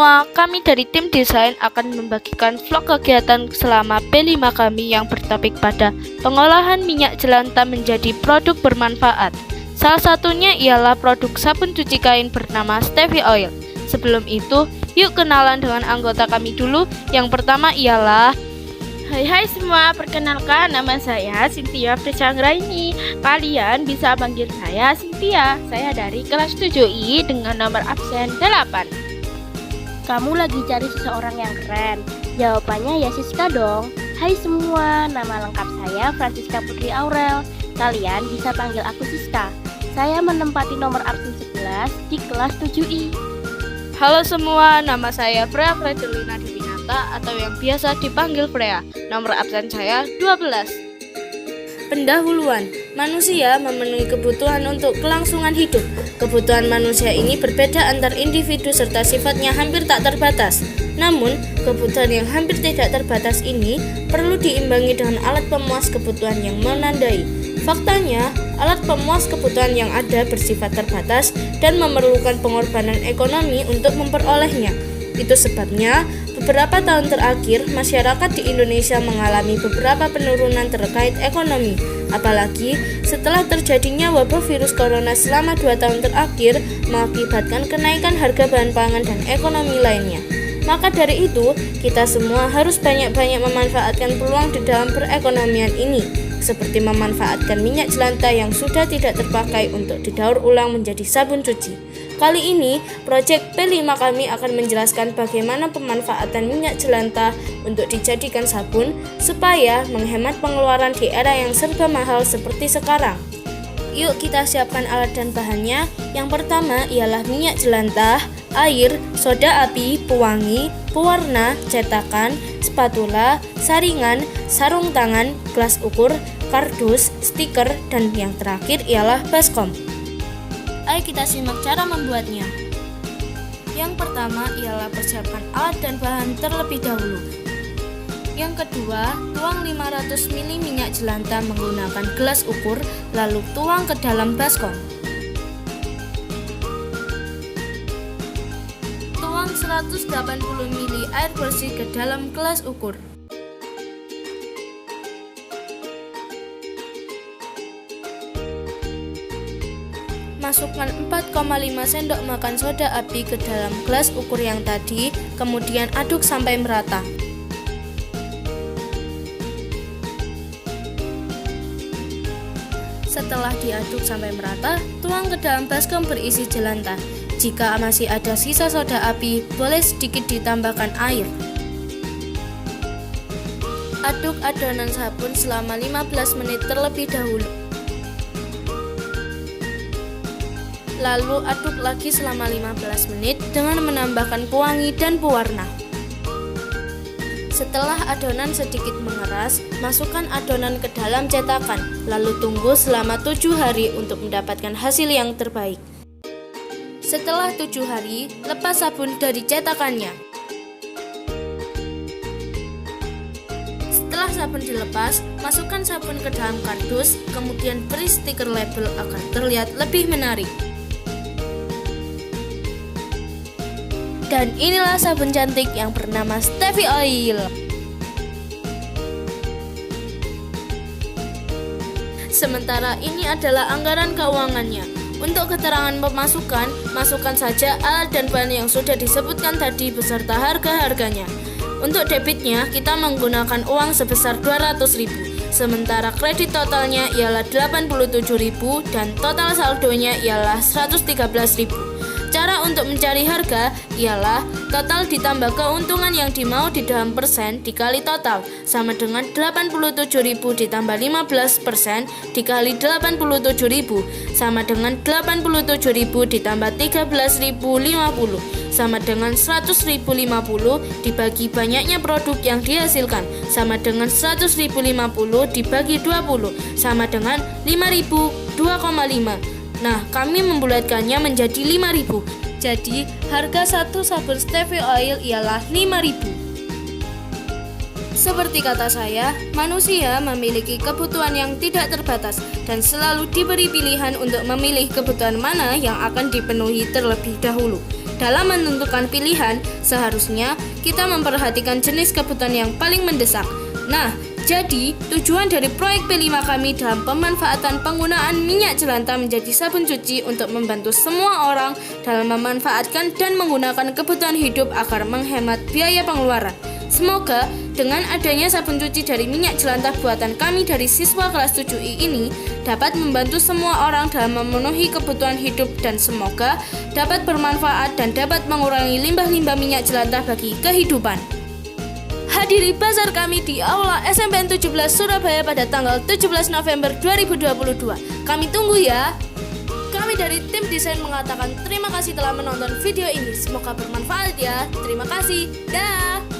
semua, kami dari tim desain akan membagikan vlog kegiatan selama P5 kami yang bertopik pada pengolahan minyak jelantah menjadi produk bermanfaat. Salah satunya ialah produk sabun cuci kain bernama Stevie Oil. Sebelum itu, yuk kenalan dengan anggota kami dulu. Yang pertama ialah Hai semua, perkenalkan nama saya Cynthia Prisanggraini. Kalian bisa panggil saya Cynthia. Saya dari kelas 7I dengan nomor absen 8. Kamu lagi cari seseorang yang keren? Jawabannya ya Siska dong. Hai semua, nama lengkap saya Francisca Putri Aurel. Kalian bisa panggil aku Siska. Saya menempati nomor absen 11 di kelas 7I. Halo semua, nama saya Freya Fredelina atau yang biasa dipanggil Freya. Nomor absen saya 12. Pendahuluan, manusia memenuhi kebutuhan untuk kelangsungan hidup. Kebutuhan manusia ini berbeda antar individu serta sifatnya hampir tak terbatas. Namun, kebutuhan yang hampir tidak terbatas ini perlu diimbangi dengan alat pemuas kebutuhan yang menandai. Faktanya, alat pemuas kebutuhan yang ada bersifat terbatas dan memerlukan pengorbanan ekonomi untuk memperolehnya. Itu sebabnya beberapa tahun terakhir masyarakat di Indonesia mengalami beberapa penurunan terkait ekonomi. Apalagi setelah terjadinya wabah virus corona selama 2 tahun terakhir mengakibatkan kenaikan harga bahan pangan dan ekonomi lainnya. Maka dari itu, kita semua harus banyak-banyak memanfaatkan peluang di dalam perekonomian ini, seperti memanfaatkan minyak jelantah yang sudah tidak terpakai untuk didaur ulang menjadi sabun cuci. Kali ini, proyek P5 kami akan menjelaskan bagaimana pemanfaatan minyak jelantah untuk dijadikan sabun supaya menghemat pengeluaran di era yang serba mahal seperti sekarang. Yuk kita siapkan alat dan bahannya. Yang pertama ialah minyak jelantah, air, soda api, pewangi, pewarna, cetakan, spatula, saringan, sarung tangan, gelas ukur, kardus, stiker, dan yang terakhir ialah baskom. Ayo kita simak cara membuatnya. Yang pertama ialah persiapkan alat dan bahan terlebih dahulu. Yang kedua, tuang 500 ml minyak jelantah menggunakan gelas ukur, lalu tuang ke dalam baskom. Tuang 180 ml air bersih ke dalam gelas ukur. Masukkan 4,5 sendok makan soda api ke dalam gelas ukur yang tadi, kemudian aduk sampai merata. Setelah diaduk sampai merata, tuang ke dalam baskom berisi jelantah. Jika masih ada sisa soda api, boleh sedikit ditambahkan air. Aduk adonan sabun selama 15 menit terlebih dahulu. Lalu aduk lagi selama 15 menit dengan menambahkan pewangi dan pewarna. Setelah adonan sedikit mengeras, masukkan adonan ke dalam cetakan, lalu tunggu selama 7 hari untuk mendapatkan hasil yang terbaik. Setelah 7 hari, lepas sabun dari cetakannya. Setelah sabun dilepas, masukkan sabun ke dalam kardus, kemudian beri stiker label agar terlihat lebih menarik. Dan inilah sabun cantik yang bernama Stevie Oil. Sementara ini adalah anggaran keuangannya. Untuk keterangan pemasukan, masukkan saja alat dan bahan yang sudah disebutkan tadi beserta harga-harganya. Untuk debitnya, kita menggunakan uang sebesar 200.000. Sementara kredit totalnya ialah 87.000 dan total saldonya ialah 113.000. Cara untuk mencari harga ialah total ditambah keuntungan yang dimau di dalam persen dikali total, sama dengan 87.000 ditambah 15% dikali 87.000, sama dengan 87.000 ditambah 13.050, sama dengan 100.050 dibagi banyaknya produk yang dihasilkan, sama dengan 100.050 dibagi 20, sama dengan 5.000, 2,5. Nah, kami membulatkannya menjadi 5.000. Jadi, harga satu sabun Stevie Oil ialah 5.000. Seperti kata saya, manusia memiliki kebutuhan yang tidak terbatas dan selalu diberi pilihan untuk memilih kebutuhan mana yang akan dipenuhi terlebih dahulu. Dalam menentukan pilihan, seharusnya kita memperhatikan jenis kebutuhan yang paling mendesak. Nah, jadi tujuan dari proyek P5 kami dalam pemanfaatan penggunaan minyak jelantah menjadi sabun cuci untuk membantu semua orang dalam memanfaatkan dan menggunakan kebutuhan hidup agar menghemat biaya pengeluaran. Semoga dengan adanya sabun cuci dari minyak jelantah buatan kami dari siswa kelas 7I ini dapat membantu semua orang dalam memenuhi kebutuhan hidup dan semoga dapat bermanfaat dan dapat mengurangi limbah-limbah minyak jelantah bagi kehidupan. Hadiri bazar kami di Aula SMPN 17 Surabaya pada tanggal 17 November 2022. Kami tunggu ya. Kami dari tim desain mengatakan terima kasih telah menonton video ini. Semoga bermanfaat ya. Terima kasih. Dah.